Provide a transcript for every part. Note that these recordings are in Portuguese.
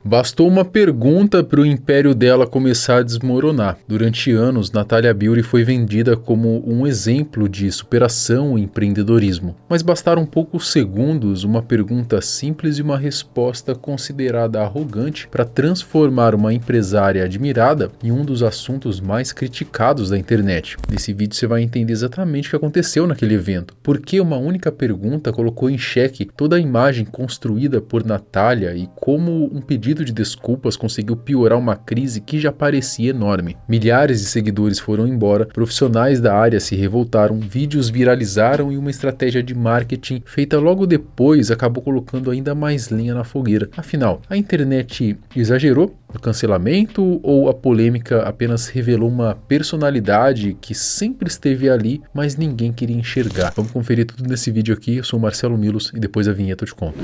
Bastou uma pergunta para o império dela começar a desmoronar. Durante anos, Natalia Beauty foi vendida como um exemplo de superação e empreendedorismo. Mas bastaram poucos segundos, uma pergunta simples e uma resposta considerada arrogante para transformar uma empresária admirada em um dos assuntos mais criticados da internet. Nesse vídeo você vai entender exatamente o que aconteceu naquele evento. Por que uma única pergunta colocou em xeque toda a imagem construída por Natalia e como um pedido de desculpas conseguiu piorar uma crise que já parecia enorme. Milhares de seguidores foram embora, profissionais da área se revoltaram, vídeos viralizaram e uma estratégia de marketing feita logo depois acabou colocando ainda mais lenha na fogueira. Afinal, a internet exagerou no cancelamento ou a polêmica apenas revelou uma personalidade que sempre esteve ali, mas ninguém queria enxergar? Vamos conferir tudo nesse vídeo aqui. Eu sou o Marcelo Milos e depois da vinheta eu te conto.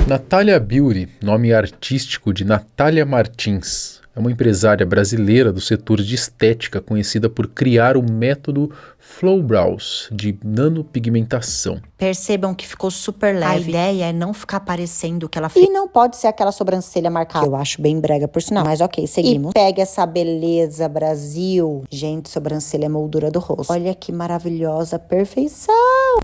Natalia Beauty, nome artístico de Natália Martins, é uma empresária brasileira do setor de estética conhecida por criar o método Flow Brows de nanopigmentação. Percebam que ficou super leve. A ideia é não ficar parecendo o que ela E fez. não pode ser aquela sobrancelha marcada. Eu acho bem brega, por sinal. Mas ok, seguimos. E pega essa beleza, Brasil. Gente, sobrancelha é moldura do rosto. Olha que maravilhosa perfeição.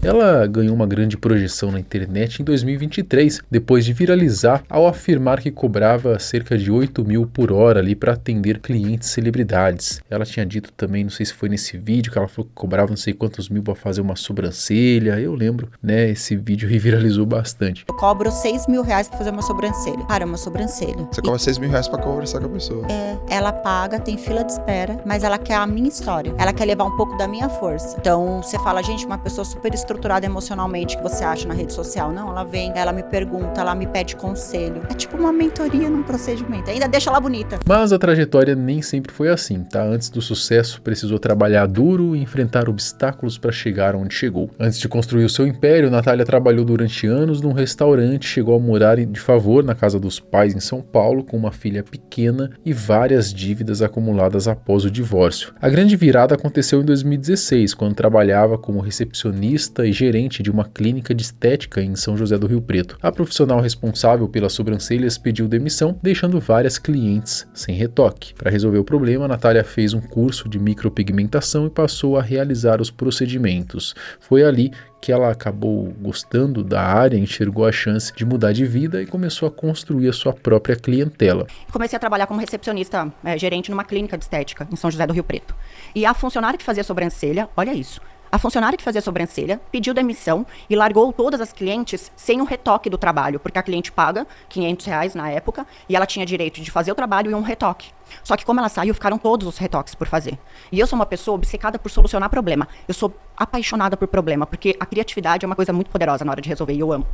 Ela ganhou uma grande projeção na internet em 2023, depois de viralizar ao afirmar que cobrava cerca de 8 mil por hora ali para atender clientes celebridades. Ela tinha dito também, não sei se foi nesse vídeo, que ela falou que cobrava não sei quantos mil para fazer uma sobrancelha. Eu lembro, né? Esse vídeo viralizou bastante. Eu cobro 6 mil reais pra fazer uma sobrancelha. Cara, uma sobrancelha. Você cobra 6 mil reais pra conversar com a pessoa. Ela paga, tem fila de espera, mas ela quer a minha história. Ela quer levar um pouco da minha força. Então, você fala, gente, uma pessoa super estruturada emocionalmente que você acha na rede social. Não, ela vem, ela me pergunta, ela me pede conselho. É tipo uma mentoria num procedimento. Ainda deixa ela bonita. Mas a trajetória nem sempre foi assim, tá? Antes do sucesso, precisou trabalhar duro e enfrentar obstáculos para chegar onde chegou. Antes de construir o seu império, Natalia trabalhou durante anos num restaurante, chegou a morar de favor na casa dos pais em São Paulo, com uma filha pequena e várias dívidas acumuladas após o divórcio. A grande virada aconteceu em 2016, quando trabalhava como recepcionista e gerente de uma clínica de estética em São José do Rio Preto. A profissional responsável pelas sobrancelhas pediu demissão, deixando várias clientes sem retoque. Para resolver o problema, Natalia fez um curso de micropigmentação e passou a realizar os procedimentos. Foi ali que ela acabou gostando da área, enxergou a chance de mudar de vida e começou a construir a sua própria clientela. Comecei a trabalhar como recepcionista, gerente numa clínica de estética em São José do Rio Preto. E a funcionária que fazia sobrancelha, olha isso, a funcionária que fazia sobrancelha pediu demissão e largou todas as clientes sem o retoque do trabalho, porque a cliente paga R$500 na época e ela tinha direito de fazer o trabalho e um retoque. Só que como ela saiu, ficaram todos os retoques por fazer. E eu sou uma pessoa obcecada por solucionar problema. Eu sou apaixonada por problema, porque a criatividade é uma coisa muito poderosa na hora de resolver e eu amo.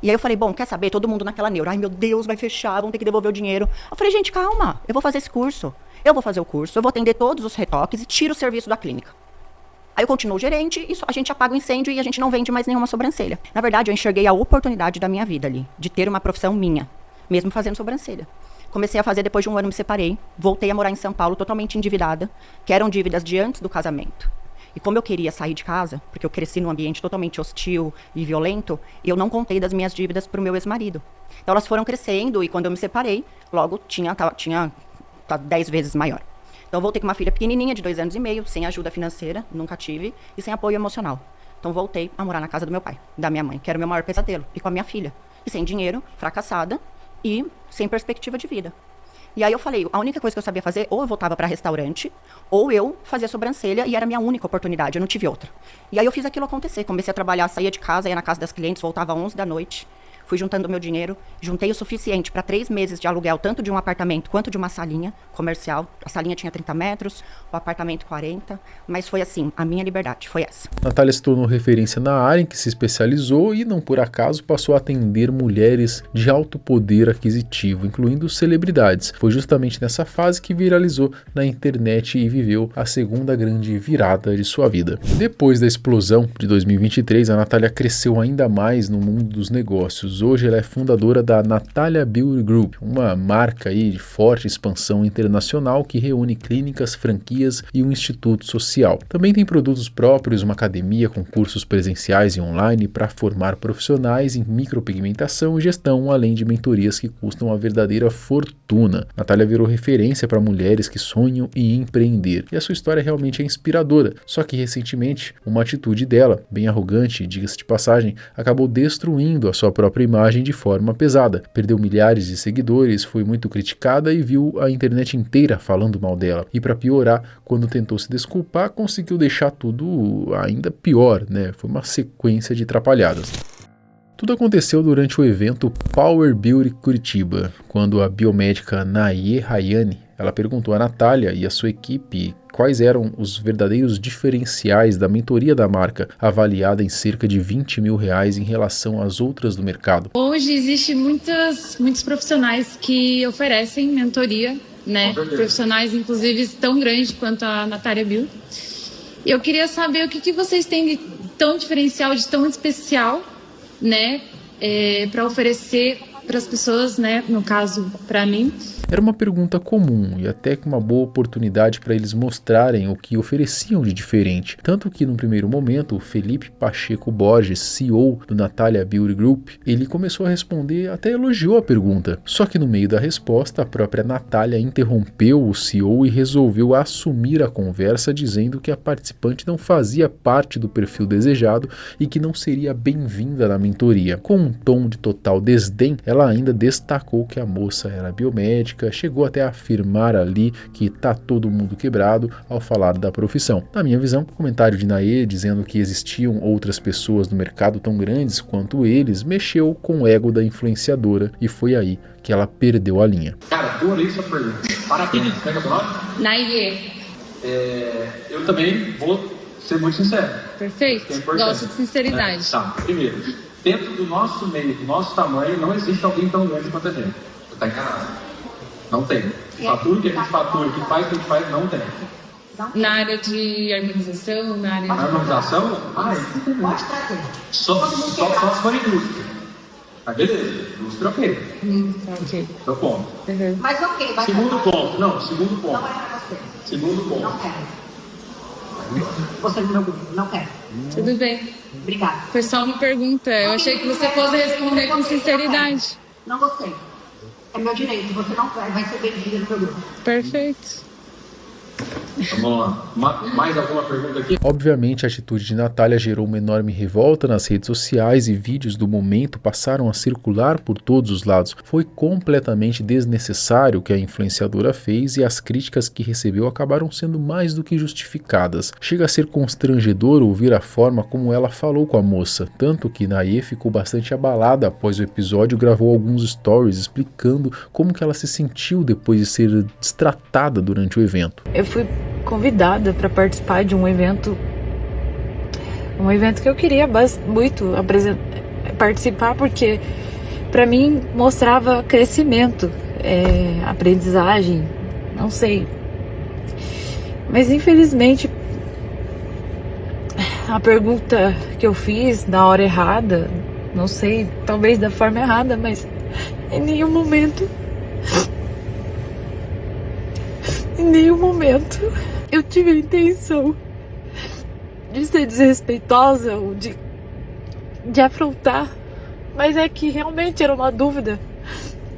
E aí eu falei, bom, quer saber? Todo mundo naquela neura. Ai, meu Deus, vai fechar, vão ter que devolver o dinheiro. Eu falei, gente, calma, eu vou fazer esse curso. Eu vou fazer o curso, eu vou atender todos os retoques e tiro o serviço da clínica. Aí eu continuo gerente e a gente apaga o incêndio e a gente não vende mais nenhuma sobrancelha. Na verdade, eu enxerguei a oportunidade da minha vida ali, de ter uma profissão minha, mesmo fazendo sobrancelha. Comecei a fazer, depois de um ano me separei, voltei a morar em São Paulo totalmente endividada, que eram dívidas de antes do casamento. E como eu queria sair de casa, porque eu cresci num ambiente totalmente hostil e violento, eu não contei das minhas dívidas pro meu ex-marido. Então elas foram crescendo e quando eu me separei, logo tinha 10 vezes maior. Então voltei com uma filha pequenininha de 2 anos e meio, sem ajuda financeira, nunca tive, e sem apoio emocional. Então voltei a morar na casa do meu pai, da minha mãe, que era o meu maior pesadelo, e com a minha filha. E sem dinheiro, fracassada e sem perspectiva de vida. E aí eu falei, a única coisa que eu sabia fazer, ou eu voltava para restaurante, ou eu fazia sobrancelha, e era a minha única oportunidade, eu não tive outra. E aí eu fiz aquilo acontecer, comecei a trabalhar, saía de casa, ia na casa das clientes, voltava às 11 da noite, fui juntando meu dinheiro, juntei o suficiente para 3 meses de aluguel, tanto de um apartamento quanto de uma salinha comercial. A salinha tinha 30 metros, o apartamento 40, mas foi assim, a minha liberdade, foi essa. Natalia se tornou referência na área em que se especializou e, não por acaso, passou a atender mulheres de alto poder aquisitivo, incluindo celebridades. Foi justamente nessa fase que viralizou na internet e viveu a segunda grande virada de sua vida. Depois da explosão de 2023, a Natalia cresceu ainda mais no mundo dos negócios. anos. Hoje ela é fundadora da Natalia Beauty Group, uma marca aí de forte expansão internacional que reúne clínicas, franquias e um instituto social. Também tem produtos próprios, uma academia com cursos presenciais e online para formar profissionais em micropigmentação e gestão, além de mentorias que custam uma verdadeira fortuna. Natalia virou referência para mulheres que sonham em empreender. E a sua história realmente é inspiradora, só que recentemente uma atitude dela, bem arrogante, diga-se de passagem, acabou destruindo a sua própria imagem de forma pesada. Perdeu milhares de seguidores, foi muito criticada e viu a internet inteira falando mal dela. E para piorar, quando tentou se desculpar, conseguiu deixar tudo ainda pior, né? Foi uma sequência de atrapalhadas. Tudo aconteceu durante o evento Power Beauty Curitiba, quando a biomédica Naye Rayane, ela perguntou a Natalia e a sua equipe quais eram os verdadeiros diferenciais da mentoria da marca, avaliada em cerca de R$20 mil em relação às outras do mercado. Hoje existe muitos profissionais que oferecem mentoria, né? Profissionais, inclusive, tão grandes quanto a Natalia Beauty. Eu queria saber o que vocês têm de tão diferencial, de tão especial, né? Para oferecer para as pessoas, né? No caso, para mim. Era uma pergunta comum e até que uma boa oportunidade para eles mostrarem o que ofereciam de diferente. Tanto que, no primeiro momento, o Felipe Pacheco Borges, CEO do Natalia Beauty Group, ele começou a responder, até elogiou a pergunta. Só que no meio da resposta, a própria Natalia interrompeu o CEO e resolveu assumir a conversa, dizendo que a participante não fazia parte do perfil desejado e que não seria bem-vinda na mentoria. Com um tom de total desdém, ela ainda destacou que a moça era biomédica, chegou até a afirmar ali que tá todo mundo quebrado ao falar da profissão. Na minha visão, o comentário de Naye dizendo que existiam outras pessoas no mercado tão grandes quanto eles mexeu com o ego da influenciadora e foi aí que ela perdeu a linha. Cara, adorei sua pergunta. Parabéns. Como é que é o nome? Naye. Eu também vou ser muito sincero. Perfeito. Gosto de sinceridade. Tá, primeiro, dentro do nosso meio, do nosso tamanho, não existe alguém tão grande quanto a gente. Você tá enganado. Não tem. Fatura que a gente fatura, que faz o que a gente faz, não tem. Na área de harmonização, na área de... Harmonização? Pode trazer. Só se for indústria. Mas beleza, indústria ok. Ok. Seu ponto. Uhum. Mas ok, vai Segundo ponto. Não, segundo ponto. Não é pra você. Segundo ponto. Não quero. Você no meu grupo, não quero. Tudo bem. Obrigada. Foi só uma pergunta. Eu achei que você fosse responder com sinceridade. Não gostei. É meu direito, você não vai ser bem-vinda no meu grupo. Perfeito. Vamos lá. Mais alguma pergunta aqui? Obviamente, a atitude de Natalia gerou uma enorme revolta nas redes sociais e vídeos do momento passaram a circular por todos os lados. Foi completamente desnecessário o que a influenciadora fez e as críticas que recebeu acabaram sendo mais do que justificadas. Chega a ser constrangedor ouvir a forma como ela falou com a moça, tanto que Naye ficou bastante abalada após o episódio e gravou alguns stories explicando como que ela se sentiu depois de ser destratada durante o evento. Eu fui convidada para participar de um evento que eu queria muito participar, porque para mim mostrava crescimento, aprendizagem, não sei, mas infelizmente a pergunta que eu fiz na hora errada, não sei, talvez da forma errada, mas em nenhum momento eu tive a intenção de ser desrespeitosa ou de afrontar, mas é que realmente era uma dúvida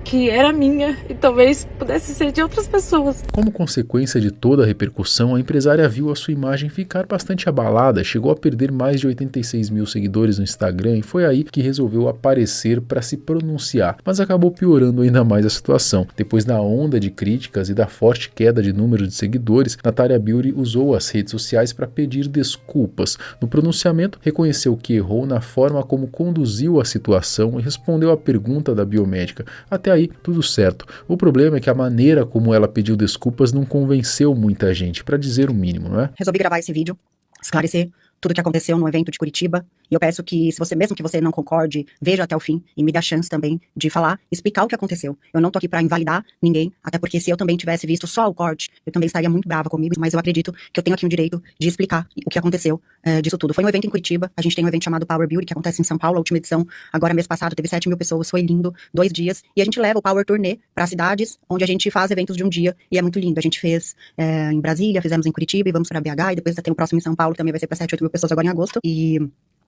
que era minha e talvez pudesse ser de outras pessoas. Como consequência de toda a repercussão, a empresária viu a sua imagem ficar bastante abalada, chegou a perder mais de 86 mil seguidores no Instagram e foi aí que resolveu aparecer para se pronunciar, mas acabou piorando ainda mais a situação. Depois da onda de críticas e da forte queda de número de seguidores, Natalia Beauty usou as redes sociais para pedir desculpas. No pronunciamento, reconheceu que errou na forma como conduziu a situação e respondeu à pergunta da biomédica. Até aí, tudo certo. O problema é que a maneira como ela pediu desculpas não convenceu muita gente, para dizer o mínimo, não é? Resolvi gravar esse vídeo, esclarecer tudo o que aconteceu no evento de Curitiba E eu peço que, se você, mesmo que você não concorde, veja até o fim e me dê a chance também de falar, explicar o que aconteceu. Eu não tô aqui pra invalidar ninguém, até porque se eu também tivesse visto só o corte, eu também estaria muito brava comigo, mas eu acredito que eu tenho aqui o direito de explicar o que aconteceu disso tudo. Foi um evento em Curitiba, a gente tem um evento chamado Power Beauty, que acontece em São Paulo, a última edição, agora mês passado, teve 7 mil pessoas, foi lindo, 2 dias, e a gente leva o Power Tournée pra cidades onde a gente faz eventos de um dia, e é muito lindo. A gente fez em Brasília, fizemos em Curitiba, e vamos pra BH, e depois tem o próximo em São Paulo, que também vai ser pra 7, 8 mil pessoas agora em agosto, e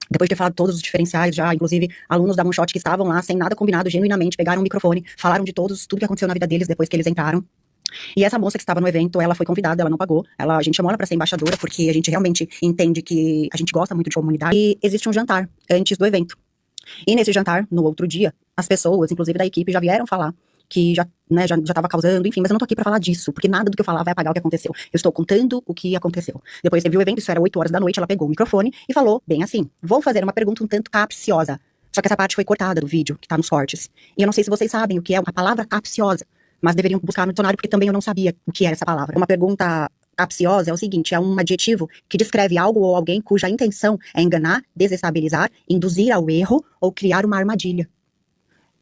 depois de ter falado todos os diferenciais já, inclusive alunos da Moonshot que estavam lá, sem nada combinado, genuinamente, pegaram o microfone, falaram de tudo que aconteceu na vida deles depois que eles entraram. E essa moça que estava no evento, ela foi convidada, ela não pagou. A gente chamou ela pra ser embaixadora, porque a gente realmente entende que a gente gosta muito de comunidade. E existe um jantar antes do evento. E nesse jantar, no outro dia, as pessoas, inclusive da equipe, já vieram falar que já tava causando, enfim, mas eu não tô aqui pra falar disso, porque nada do que eu falar vai apagar o que aconteceu. Eu estou contando o que aconteceu. Depois teve o evento, isso era 8 horas da noite, ela pegou o microfone e falou bem assim: vou fazer uma pergunta um tanto capciosa. Só que essa parte foi cortada do vídeo, que tá nos cortes. E eu não sei se vocês sabem o que é a palavra capciosa, mas deveriam buscar no dicionário, porque também eu não sabia o que era essa palavra. Uma pergunta capciosa é o seguinte: é um adjetivo que descreve algo ou alguém cuja intenção é enganar, desestabilizar, induzir ao erro ou criar uma armadilha.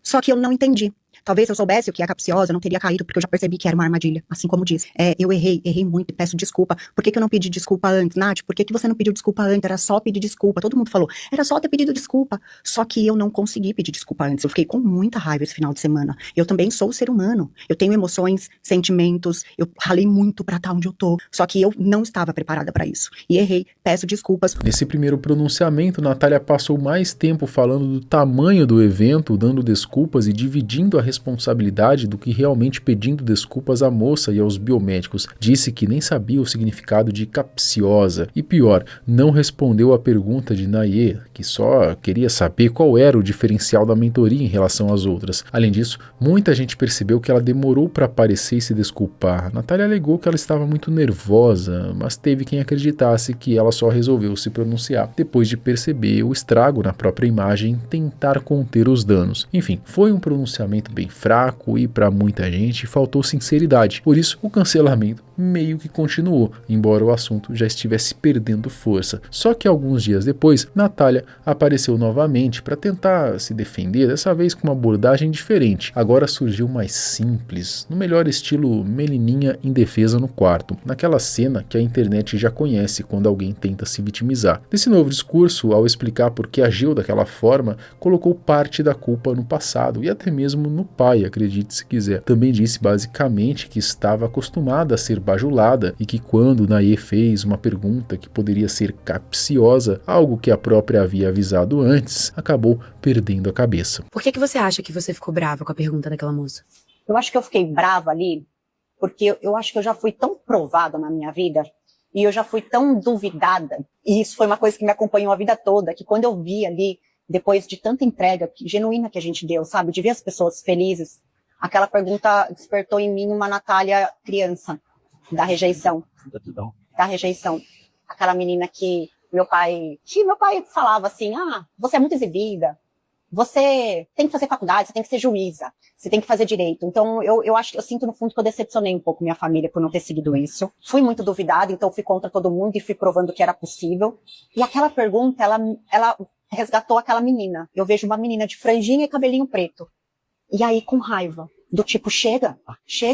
Só que eu não entendi. Talvez se eu soubesse o que é capciosa, eu não teria caído, porque eu já percebi que era uma armadilha, assim como disse. Eu errei muito e peço desculpa. Por que eu não pedi desculpa antes? Nath, por que você não pediu desculpa antes? Era só pedir desculpa. Todo mundo falou, era só ter pedido desculpa. Só que eu não consegui pedir desculpa antes. Eu fiquei com muita raiva esse final de semana. Eu também sou ser humano. Eu tenho emoções, sentimentos. Eu ralei muito pra estar onde eu tô. Só que eu não estava preparada pra isso. E errei, peço desculpas. Nesse primeiro pronunciamento, Natália passou mais tempo falando do tamanho do evento, dando desculpas e dividindo a responsabilidade do que realmente pedindo desculpas à moça e aos biomédicos. Disse que nem sabia o significado de capciosa e, pior, não respondeu a pergunta de Nayê, que só queria saber qual era o diferencial da mentoria em relação às outras. Além disso, muita gente percebeu que ela demorou para aparecer e se desculpar. Natália alegou que ela estava muito nervosa, mas teve quem acreditasse que ela só resolveu se pronunciar depois de perceber o estrago na própria imagem e tentar conter os danos. Enfim, foi um pronunciamento bem fraco e para muita gente faltou sinceridade. Por isso, o cancelamento meio que continuou, embora o assunto já estivesse perdendo força. Só que alguns dias depois, Natália apareceu novamente para tentar se defender, dessa vez com uma abordagem diferente. Agora surgiu mais simples, no melhor estilo menininha indefesa no quarto, naquela cena que a internet já conhece quando alguém tenta se vitimizar. Nesse novo discurso, ao explicar por que agiu daquela forma, colocou parte da culpa no passado e até mesmo no pai, acredite se quiser. Também disse basicamente que estava acostumada a ser bajulada e que quando Nayê fez uma pergunta que poderia ser capciosa, algo que a própria havia avisado antes, acabou perdendo a cabeça. Por que você acha que você ficou brava com a pergunta daquela moça? Eu acho que eu fiquei brava ali, porque eu acho que eu já fui tão provada na minha vida, e eu já fui tão duvidada, e isso foi uma coisa que me acompanhou a vida toda, que quando eu vi ali, depois de tanta entrega genuína que a gente deu, sabe, de ver as pessoas felizes, aquela pergunta despertou em mim uma Natália criança, da rejeição. Aquela menina que meu pai falava assim, você é muito exibida, você tem que fazer faculdade, você tem que ser juíza, você tem que fazer direito. Então eu acho que eu sinto no fundo que eu decepcionei um pouco minha família por não ter seguido isso. Fui muito duvidada, então fui contra todo mundo e fui provando que era possível. E aquela pergunta, ela resgatou aquela menina. Eu vejo uma menina de franjinha e cabelinho preto. E aí com raiva, do tipo, chega,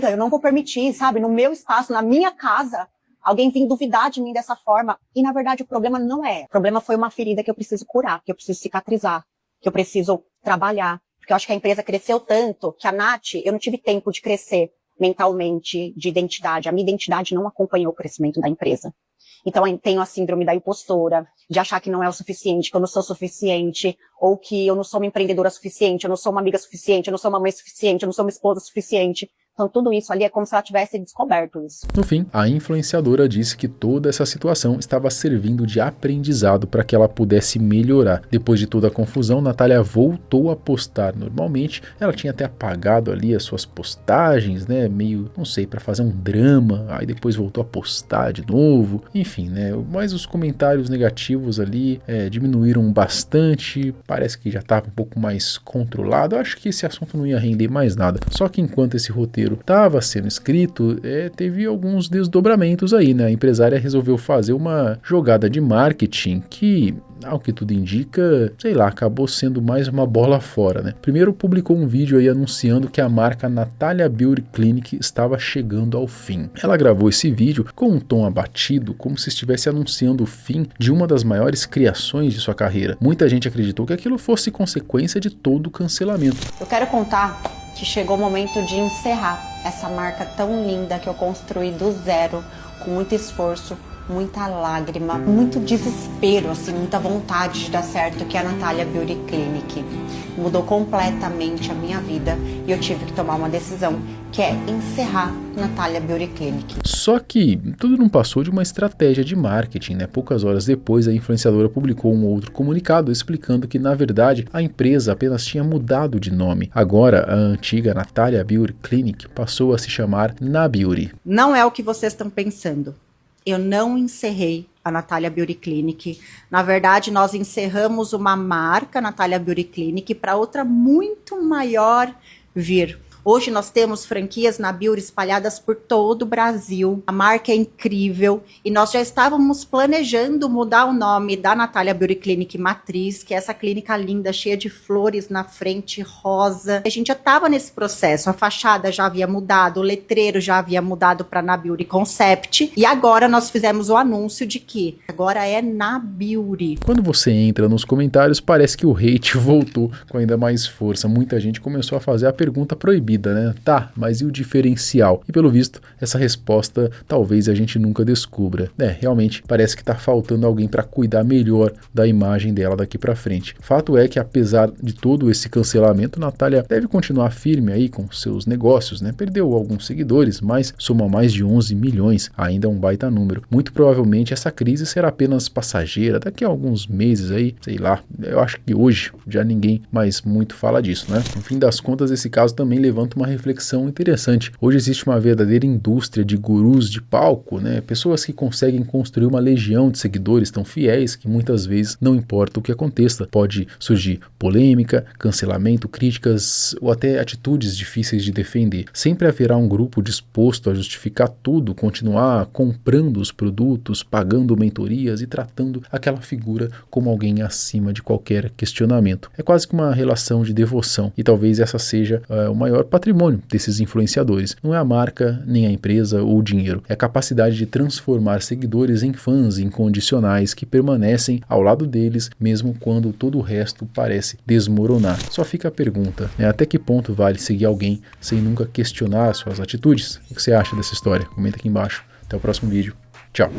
eu não vou permitir, sabe, no meu espaço, na minha casa, alguém vir duvidar de mim dessa forma. E na verdade o problema não é. O problema foi uma ferida que eu preciso curar, que eu preciso cicatrizar, que eu preciso trabalhar. Porque eu acho que a empresa cresceu tanto que a Nath, eu não tive tempo de crescer mentalmente, de identidade. A minha identidade não acompanhou o crescimento da empresa. Então eu tenho a síndrome da impostora, de achar que não é o suficiente, que eu não sou suficiente, ou que eu não sou uma empreendedora suficiente, eu não sou uma amiga suficiente, eu não sou uma mãe suficiente, eu não sou uma esposa suficiente. Então tudo isso ali é como se ela tivesse descoberto isso. No fim, a influenciadora disse que toda essa situação estava servindo de aprendizado para que ela pudesse melhorar. Depois de toda a confusão, Natália voltou a postar normalmente. Ela tinha até apagado ali as suas postagens, né, meio, não sei, para fazer um drama. Aí depois voltou a postar de novo. Enfim, né, mas os comentários negativos ali diminuíram bastante. Parece que já estava um pouco mais controlado. Eu acho que esse assunto não ia render mais nada. Só que enquanto esse roteiro dinheiro estava sendo escrito, teve alguns desdobramentos aí, né? A empresária resolveu fazer uma jogada de marketing que, ao que tudo indica, sei lá, acabou sendo mais uma bola fora, né? Primeiro publicou um vídeo aí anunciando que a marca Natalia Beauty Clinic estava chegando ao fim. Ela gravou esse vídeo com um tom abatido, como se estivesse anunciando o fim de uma das maiores criações de sua carreira. Muita gente acreditou que aquilo fosse consequência de todo o cancelamento. Eu quero contar que chegou o momento de encerrar essa marca tão linda que eu construí do zero, com muito esforço, muita lágrima, muito desespero, assim, muita vontade de dar certo, que é a Natalia Beauty Clinic. Mudou completamente a minha vida e eu tive que tomar uma decisão, que é encerrar Natalia Beauty Clinic. Só que tudo não passou de uma estratégia de marketing, né? Poucas horas depois, a influenciadora publicou um outro comunicado explicando que, na verdade, a empresa apenas tinha mudado de nome. Agora, a antiga Natalia Beauty Clinic passou a se chamar NaBeauty. Não é o que vocês estão pensando. Eu não encerrei a Natalia Beauty Clinic. Na verdade, nós encerramos uma marca, Natalia Beauty Clinic, para outra muito maior vir. Hoje nós temos franquias NaBeauty espalhadas por todo o Brasil. A marca é incrível e nós já estávamos planejando mudar o nome da Natalia Beauty Clinic Matriz, que é essa clínica linda, cheia de flores na frente, rosa. A gente já estava nesse processo, a fachada já havia mudado, o letreiro já havia mudado para NaBeauty Concept e agora nós fizemos o anúncio de que agora é NaBeauty. Quando você entra nos comentários, parece que o hate voltou com ainda mais força. Muita gente começou a fazer a pergunta proibida, né? Tá, mas e o diferencial? E pelo visto, essa resposta talvez a gente nunca descubra. Realmente parece que tá faltando alguém para cuidar melhor da imagem dela daqui para frente. Fato é que, apesar de todo esse cancelamento, Natalia deve continuar firme aí com seus negócios, né? Perdeu alguns seguidores, mas soma mais de 11 milhões, ainda é um baita número. Muito provavelmente essa crise será apenas passageira, daqui a alguns meses aí, sei lá, eu acho que hoje já ninguém mais muito fala disso, né? No fim das contas, esse caso também levanta uma reflexão interessante. Hoje existe uma verdadeira indústria de gurus de palco, né? Pessoas que conseguem construir uma legião de seguidores tão fiéis que muitas vezes não importa o que aconteça. Pode surgir polêmica, cancelamento, críticas ou até atitudes difíceis de defender. Sempre haverá um grupo disposto a justificar tudo, continuar comprando os produtos, pagando mentorias e tratando aquela figura como alguém acima de qualquer questionamento. É quase que uma relação de devoção e talvez essa seja o maior patrimônio desses influenciadores. Não é a marca, nem a empresa ou o dinheiro. É a capacidade de transformar seguidores em fãs incondicionais que permanecem ao lado deles mesmo quando todo o resto parece desmoronar. Só fica a pergunta, até que ponto vale seguir alguém sem nunca questionar suas atitudes? O que você acha dessa história? Comenta aqui embaixo. Até o próximo vídeo. Tchau!